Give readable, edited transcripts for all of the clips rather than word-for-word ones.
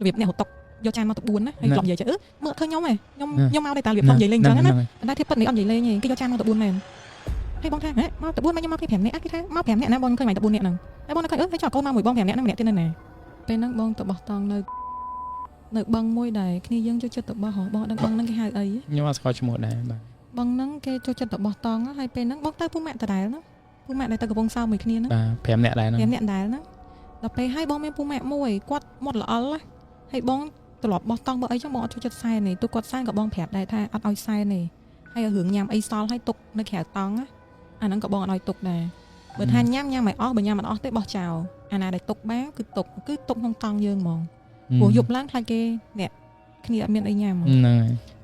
របៀបអ្នកហូតុកយកចានមកទៅ4ណាហើយក្លំនិយាយចេះមើលឃើញខ្ញុំហ៎ខ្ញុំមកតែតារបៀបខ្ញុំនិយាយលេងចឹងណាប៉ុន្តែធៀបពិតនេះអត់និយាយលេងទេគេយកចានមកទៅ4មែនហើយបងថាហ៎មកទៅ4មកខ្ញុំមក5នាក់គេថាមក5នាក់ណាបងឃើញមកតែ4នាក់ហ្នឹងហើយបងថាហើយចោលកូនមកមួយបង5នាក់ហ្នឹងម្នាក់ទៀតនៅណាពេលហ្នឹងបងទៅបោះតង់នៅបឹងមួយដែរគ្នាយើងចូលចិត្តទៅបោះបងដឹងបឹងហ្នឹងគេហៅអីខ្ញុំអត់ស្គាល់ឈ្មោះដែរបាទបឹងហ្នឹងគេចូលចិត្តទៅបោះតង់ហើយពេលហ្នឹងបងទៅពូម៉ាក់ដដែលណាពូម៉ាក់ដែលទៅកំពង់សោមមួយគ្នាហ្នឹងបាទ5នាក់ដែរហ្នឹង5នាក់ដែរហ្នឹងដល់ពេលហើយបងមានពូម៉ាក់មួយគាត់មាត់ល្អិលហើយបងត្រឡប់បោះតង់បើអីចឹងបងអត់ចូលចិត្តសែនទេទូគាត់សែនក៏បងប្រាប់ដែរថាអត់ឲ្យសែនទេហើយរឿងញ៉ាំអីសល់ហើយទុកនៅក្រៅតង់អាហ្នឹងក៏បងអត់ឲ្យទុកដែរបើថាញ៉ាំឲ្យអស់បើញ៉ាំអត់អស់ទេបោះចោលអាណាដែលទុកបានគឺទុកក្នុងតង់យើងហ្មងព្រោះយប់ឡើងខ្លាចគេអ្នកគ្នាអត់មានអីញ៉ាំហ្នឹងហើយ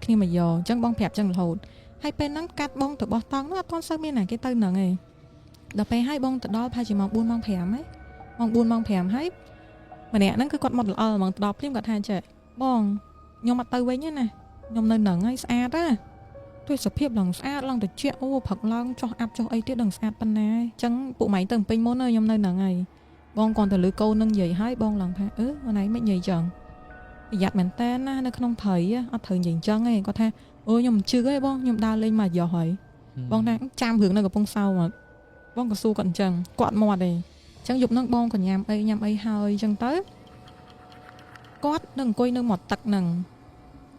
គ្នាមកយកអញ្ចឹងបងប្រាប់ចឹងរហូតហើយពេលហ្នឹងកាត់បងទៅបោះតង់នោះអត់ទាន់សូវមានណាគេទៅហ្នឹងឯងដល់ពេលហើយបងទៅដល់ប្រហែលជាម៉ោង4ម៉ោង5ហើយម៉ោង4ម៉ោង5ហើយម្នាក់ហ្នឹងគឺគាត់មកល្អិលហ្មងទៅដល់ភ្លាមគាត់ថាចេះបងខ្ញុំអត់ទៅវិញទេណាខ្ញុំនៅហ្នឹងហើយស្អាតណាទេសភាពឡើងស្អាតឡើងត្រជាក់អូផឹកឡើងចុះអាប់ចុះអីទៀតដឹងស្អាតប៉ុណ្ណាអញ្ចឹងពួកម៉ៃទៅពេញមុនខ្ញុំនៅហ្នឹងហើយបងគាត់ទៅលើកូននឹងនិយាយហើយបងឡើងថាអូនឯងមិននិយាយចឹងប្រយ័ត្នមែនតើណានៅក្នុងព្រៃអត់ត្រូវនិយាយចឹងទេគាត់ថាអូខ្ញុំមិនជឿទេបងខ្ញុំដើរលេងមកយោហើយបងថាចាំរឿងនៅកំពង់សោមបងក៏សួរគាត់អញ្ចឹងគាត់មកទេអញ្ចឹងយប់ហ្នឹងបងក៏ញ៉ាំអីហើយអញ្ចឹងទៅគាត់នឹងអង្គុយនៅមាត់ទឹកហ្នឹង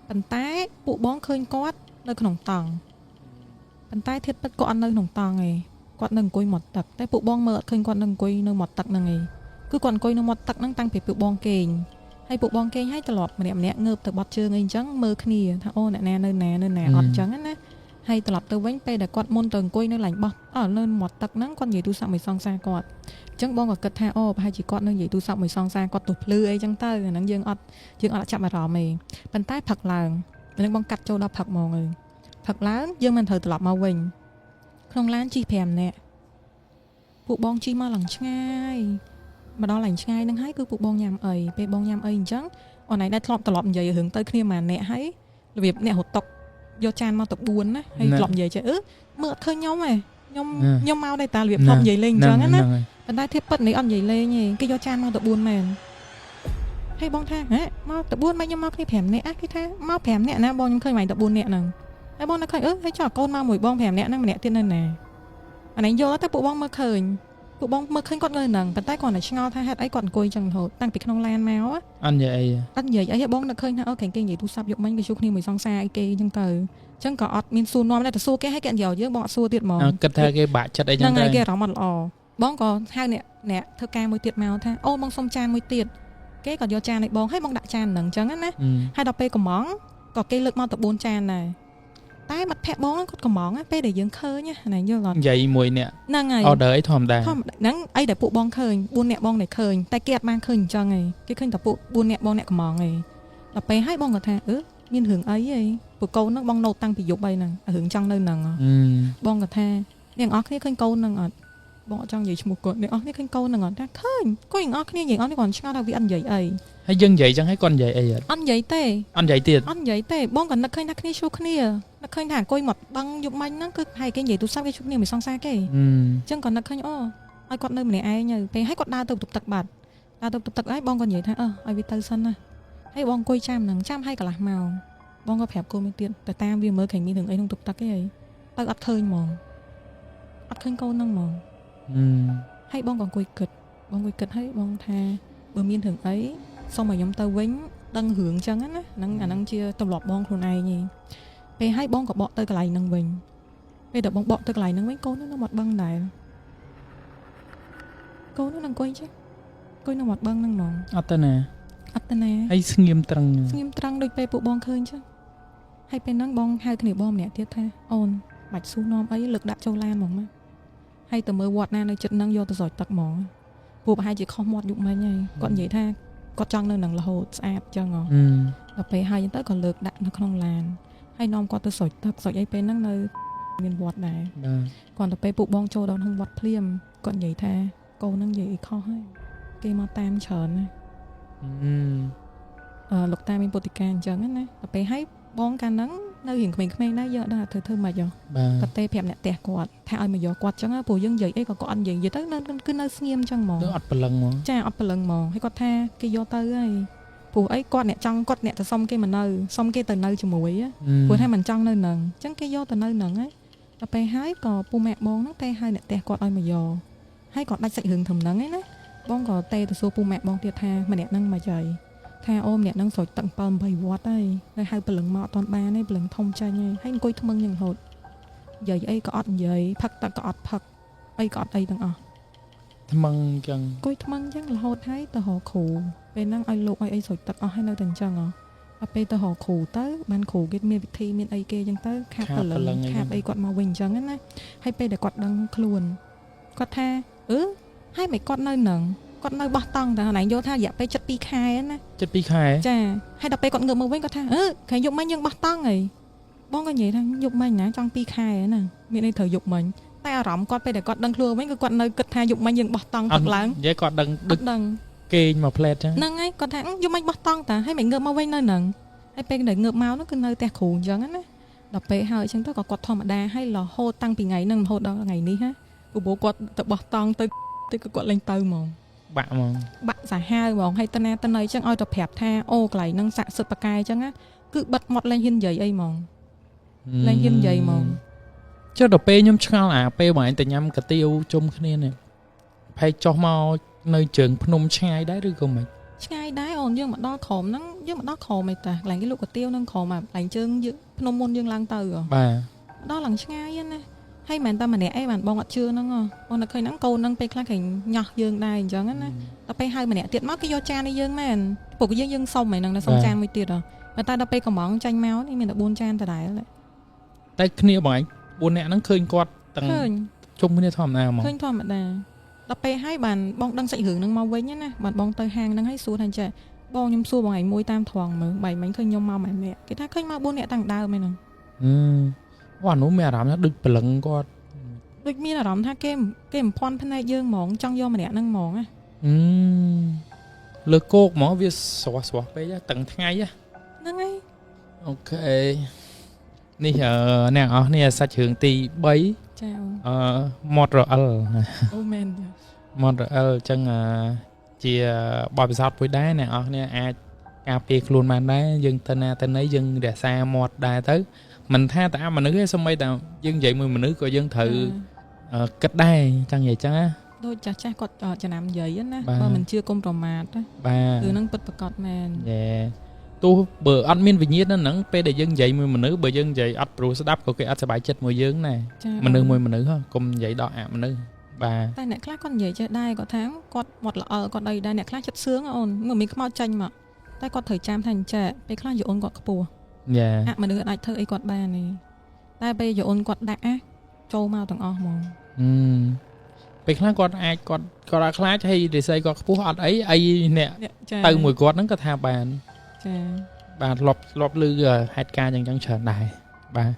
ប៉ុន្តែពួកបងឃើញគាត់នៅក្នុងតង់ប៉ុន្តែធៀបពិតគាត់អត់នៅក្នុងតង់ទេគាត់នៅអង្គុយមាត់ទឹកតែពួកបងមើលអត់ឃើញគាត់នៅអង្គុយនៅមាត់ទឹកហ្នឹងទេគឺគាត់អង្គុយនៅមាត់ទឹកហ្នឹងតាំងពីពួកបងគេងហើយពួកបងគេងហើយត្រឡប់ម្នាក់ងើបទៅបត់ជើងអីអញ្ចឹងមើលគ្នាថាអូអ្នកណានៅណាអត់អញ្ចឹងណាហើយត្រឡប់ទៅវិញពេលដែលគាត់មុនទៅអង្គុយនៅឡាញបោះនៅមាត់ទឹកហ្នឹងគាត់និយាយទូរស័ព្ទមួយសងសារគាត់អញ្ចឹងបងក៏គិតថាអូប្រហែលជាគាត់នៅនិយាយទូរស័ព្ទមួយសងសារគាត់ទោះភ្លឺអីចឹងទៅអាហ្នឹងយើងអត់ចាប់អារម្មណ៍ទេប៉ុន្តែផឹកឡើងនឹងបងកាត់ចូលដល់ផឹកហ្មងហើយផឹកឡើងយើងមិនត្រូវត្រឡប់មកវិញក្នុងឡានជិះ5នាក់ពួកបងជិះមកឡើងឆ្ងាយមកដល់ឡើងឆ្ងាយហ្នឹងហើយគឺពួកបងញ៉ាំអីពេលបងញ៉ាំអីអញ្ចឹងអូនឯងដែរធ្លាប់ត្រឡប់និយាយរឿងទៅគ្នាម្នាក់ហើយរបៀបអ្នកហូតុកយកចានមកទៅ4ណាហើយធ្លាប់និយាយចេះមើលអត់ឃើញខ្ញុំទេខ្ញុំមកដែរតារបៀបធ្លាប់និយាយលេងអញ្ចឹងណាប៉ុន្តែធៀបពិតនេះអត់និយាយលេងទេគេយកចានមកទៅ4មែនហើយបងថាហ៎មកទៅ4មកខ្ញុំមកគ្នា5នាក់គេថាមក5នាក់ណាបងខ្ញុំឃើញមកតែ4នាក់ហ្នឹងហើយបងនៅឃើញហើយចោលកូនមកមួយបង5នាក់ហ្នឹងម្នាក់ទៀតនៅណាអានេះយកទៅពួកបងមើលឃើញគាត់នៅហ្នឹងប៉ុន្តែគាត់តែឆ្ងល់ថាហេតុអីគាត់អង្គុយចឹងរហូតតាំងពីក្នុងឡានមកអត់និយាយអីបងនៅឃើញថាអូគេនិយាយទូរស័ព្ទយកមិញគេជួបគ្នាមួយសងសារអីគេចឹងទៅអញ្ចឹងក៏អត់មានសួរនាំដែរទៅសួរគេឲ្យគេនិយាយយើងបងអត់សួរទៀតហ្មងគិតថាគេបាក់ចិត្តអីចឹងទៅហ្នឹងហើយគេអារម្មណ៍អត់ល្អបងក៏ហៅអ្នកធ្វើការមួយទៀតមកថាអូបងសុំចានមួយទៀតគេក៏យកចានឲ្យបងឲ្យបងដាក់ចានហ្នឹងអញ្ចឹងណាហើយដល់ពេលកំងក៏គេលើកមកទៅ4ចានដែរតែមិត្តភក្តិបងគាត់កំងពេលដែលយើងឃើញណាយល់អត់និយាយមួយអ្នកហ្នឹងហើយ order អីធម្មតាហ្នឹងអីដែលពួកបងឃើញ4អ្នកបងដែលឃើញតែគេអត់បានឃើញអញ្ចឹងឯងគេឃើញតែពួក4អ្នកបងអ្នកកំងឯងដល់ពេលហើយបងក៏ថាមានរឿងអីឯងពួកកូនហ្នឹងបងណូតតាំងពីយប់អីហ្នឹងរឿងចង់នៅហ្នឹងបងក៏ថាអ្នកអស់គ្នាឃើញកូនហ្នឹងអត់បងអត់ចង់និយាយឈ្មោះគាត់អ្នកអស់គ្នាឃើញកូនហ្នឹងអត់ថាឃើញគាត់ទាំងអស់គ្នាយើងអស់គ្នាគាត់ឆ្ងល់ថាវាអត់និយាយអីហើយយើងនិយាយចឹងហើយគាត់និយាយអីអត់និយាយទេអត់និយាយទៀតអត់និយាយទេបងក៏នឹកឃើញថាគ្នាជួបគ្នានឹកឃើញថាអង្គុយមកបឹងយប់មិញហ្នឹងគឺហើយគេនិយាយទូរស័ព្ទគេជួបគ្នាមួយសងសារគេអញ្ចឹងក៏នឹកឃើញឲ្យគាត់នៅម្នាក់ឯងទៅពេលហើយគាត់ដើរទៅបន្ទប់ទឹកបាត់ដើរទៅបន្ទប់ទឹកហើយបងក៏និយាយថាឲ្យវាទៅសិនណាហើយបងអង្គុយចាំហ្នឹងចាំហើយកន្លះម៉ោងបងក៏ប្រាប់កូនមួយទៀតទៅតាមវាមើលឃើញមានរឿងអីក្នុងបន្ទប់ទឹកទេទៅអត់ឃើញហ្មងអត់ឃើញកូនហ្នឹងហ្មងហើយបងក៏អង្គុយគិតហើយបងថាបើមានរឿងអីសូមឲ្យខ្ញុំទៅវិញដឹងរឿងអញ្ចឹងណាហ្នឹងអាហ្នឹងជាទម្លាប់បងខ្លួនឯងឯងពេលហើយបងក៏បកទៅកន្លែងហ្នឹងវិញពេលដែលបងបកទៅកន្លែងហ្នឹងវិញកូននោះនៅមាត់បឹងដែរកូននោះអង្គុយចេះអង្គុយនៅមាត់បឹងហ្នឹងហ្មងអត់ទៅណាហើយស្ងៀមត្រង់ដូចពេលពួកបងឃើញចឹងហើយពេលហ្នឹងបងហៅគ្នាបងម្នាក់ទៀតថាអូនបាច់ស៊ូនាំអីលើកដាក់ចូលឡានហ្មងណាហើយទៅមើលវត្តណានៅចិត្តហ្នឹងយកទៅស្រោចទឹកហ្មងពួកប្រហែលជាខុសមាត់យុគមិញហើយគាត់និយាយថាគាត់ចង់នៅនឹងរហូតស្អាតចឹងដល់ពេលហើយទៅក៏លើកដាក់នៅក្នុងឡានហើយនាំគាត់ទៅស្រោចទឹកស្រោចអីពេលហ្នឹងនៅមានវត្តដែរគាត់ទៅពេលពួកបងចូលដល់ក្នុងវត្តភ្លាមគាត់និយាយថាកូនហ្នឹងនិយាយអីខុសហើយគេមកតាមច្រើនណាលោកតាមានពុទ្ធិកាអញ្ចឹងណាដល់ពេលហើយបងកាលហ្នឹងនៅរៀងក្មេងៗដែរយើងអត់ដឹងថាធ្វើម៉េចហ៎គាត់ទេប្រាប់អ្នកផ្ទះគាត់ថាឲ្យមកយកគាត់អញ្ចឹងព្រោះយើងនិយាយអីក៏គាត់អត់និយាយទៅគឺនៅស្ងៀមអញ្ចឹងហ្មងអត់ព្រលឹងហ្មងចាអត់ព្រលឹងហ្មងហើយគាត់ថាគេយកទៅហើយ ព្រោះអីគាត់អ្នកចង់គាត់អ្នកទៅសុំគេមកនៅសុំគេទៅនៅជាមួយព្រោះថាមិនចង់នៅនឹងអញ្ចឹងគេយកទៅនៅនឹងហើយដល់ពេលហើយក៏ពូម៉ែបងហ្នឹងតែឲ្យអ្នកផ្ទះគាត់ឲ្យមកយកហើយក៏ដាច់សាច់រឿងធំហ្នឹងឯណាបងក៏ទេទៅសួរពូម៉ែបងទៀតថាម្នាក់ហ្នឹងមកចៃថាអូម្នាក់ហ្នឹងស្រោចទឹក7 8វត្តហើយនៅហៅព្រលឹងមកអត់តាន់បានទេព្រលឹងធំចាញ់ហើយអង្គុយថ្មឹងយ៉ាងរហូតនិយាយអីក៏អត់និយាយផឹកទឹកក៏អត់ផឹកអីក៏អត់អីទាំងអស់ ថ្មឹងចឹង អង្គុយថ្មឹងចឹងរហូតហើយទៅរកគ្រូពេលហ្នឹងឲ្យលោកឲ្យអីស្រោចទឹកអស់ហើយនៅតែអញ្ចឹងដល់ពេលទៅរកគ្រូទៅបានគ្រូគេមានវិធីមានអីគេចឹងទៅខាប់ព្រលឹងខាប់អីគាត់មកវិញអញ្ចឹងណាហើយពេលដែលគាត់ដឹងខ្លួនគាត់ថាហើយមិនគាត់នៅនឹងគាត់នៅបោះតង់តែណៃយកថារយៈពេល72ខែណា 72ខែ ចាហើយដល់ពេលគាត់ងើបមកវិញគាត់ថាគេយកមិញយើងបោះតង់ហីបងក៏និយាយថាយកមិញណាចង់2ខែណាមានន័យត្រូវយកមិញតែអារម្មណ៍គាត់ពេលដែលគាត់ដឹងខ្លួនវិញគឺគាត់នៅគិតថាយកមិញយើងបោះតង់ទឹកឡើងនិយាយគាត់ដឹងដឹងគេងមកផ្លែតចឹងហ្នឹងហើយគាត់ថាយកមិញបោះតង់តាហើយមិនងើបមកវិញនៅហ្នឹងហើយពេលដែលងើបមកនោះគឺនៅផ្ទះគ្រូអញ្ចឹងណាដល់ពេលហើយអញ្ចឹងទៅក៏គាត់ធម្មតាហើយរហូតតាំងពីថ្ងៃហ្នឹងរហូតដល់ថ្ងៃនេះហ៎ព្រោះគាត់ទៅបោះតង់ទៅគឺគាត់លេងទៅហ្មងបាក់ហ្មងបាក់សាហាវហ្មងហើយតណាតណៃអញ្ចឹងឲ្យទៅប្រាប់ថាអូកន្លែងហ្នឹងស័ក្តិសិទ្ធិបកាយអញ្ចឹងណាគឺបិទមាត់លេងហ៊ាននិយាយអីហ្មងលេងហ៊ាននិយាយហ្មងចុះដល់ពេលខ្ញុំឆ្ងល់ពេលបងឯងទៅញ៉ាំកាទៀវជុំគ្នានេះផែចុះមកនៅជើងភ្នំឆ្ងាយដែរឬក៏មិនឆ្ងាយដែរអូនយើងមកដល់ក្រោមហ្នឹងយើងមកដល់ក្រោមឯតាកន្លែងគេលក់កាទៀវហ្នឹងក្រោមកន្លែងជើងភ្នំមុនយើងឡើងទៅបាទដល់ឡើងឆ្ងាយណាហើយមិនតែម្នាក់អីបានបងអត់ជឿហ្នឹងបងនឹកឃើញហ្នឹងកូនហ្នឹងពេលខ្លះគេញ៉ោះយើងដែរអញ្ចឹងណាដល់ពេលហៅម្នាក់ទៀតមកគេយកចានឲ្យយើងមែនពួកយើងសុំហ្នឹងសុំចានមួយទៀតតែដល់ពេលកំងចាញ់មកនេះមានតែ4ចានដដែលតែគ្នាបងឯង4នាក់ហ្នឹងឃើញគាត់ទាំងជុំគ្នាធម្មតាហ្មងឃើញធម្មតាដល់ពេលហើយបានបងដឹងសាច់រឿងហ្នឹងមកវិញណាបានបងទៅហាងហ្នឹងហើយសួរថាចាបងខ្ញុំសួរបងឯងមួយតាមត្រង់មើលបែរមិញឃើញខ្ញុំមកម្នាក់គេថាឃើញមក4នាក់តាំងដើមហ្នឹងអូអានោះមានអារម្មណ៍ថាដូចព្រលឹងគាត់ដូចមានអារម្មណ៍ថាគេមិនភ័ន្តភ្នែកយើងហ្មងចង់យកម្នាក់ហ្នឹងហ្មងណាលើគោកហ្មងវាស្រស់ពេកទាំងថ្ងៃហ្នឹងហើយអូខេនេះអ្នកអស់នេះសាច់រឿងទី3ចាម៉ត់រអិលអូមែនម៉ត់រអិលអញ្ចឹងជាបបិសោតមួយដែរអ្នកអស់នេះអាចការពារខ្លួនបានដែរយើងទៅណាទៅណីយើងរក្សាមាត់ដែរទៅមិនថាតែមនុស្សទេសូម្បីតែយើងនិយាយមួយមនុស្សក៏យើងត្រូវគិតដែរចង់និយាយចឹងណាដូចចាស់គាត់ចំណាំនិយាយណាបើមិនជឿកុំប្រមាថណាបាទគឺនឹងពិតប្រាកដមែនយេទោះបើអត់មានវិញ្ញាណហ្នឹងពេលដែលយើងនិយាយមួយមនុស្សបើយើងនិយាយអត់ព្រោះស្ដាប់ក៏គេអត់សប្បាយចិត្តមួយយើងដែរមនុស្សមួយមនុស្សកុំនិយាយដល់មនុស្សបាទតែអ្នកខ្លះគាត់និយាយចេះដែរគាត់ថាគាត់មាត់ល្អគាត់អីដែរអ្នកខ្លះចិត្តសឿងអូនមិនមានខ្មោចចាញ់មកតែគាត់ត្រូវចាំថាអញ្ចឹងពេលខ្លះយអូនគាត់ខ្ពស់មនុស្សអាចធ្វើអីគាត់បានទេតែពេលយអូនគាត់ដាក់ចូលមកទាំងអស់ហ្មងពេលខ្លះគាត់អាចគាត់អាចខ្លាចហើយរិស័យគាត់ខ្ពស់អត់អីអ្នកទៅមួយគាត់ហ្នឹងក៏ថាបានចាបាទលប់លឺហេតុការណ៍យ៉ាងចឹងច្រើនដែរបាទ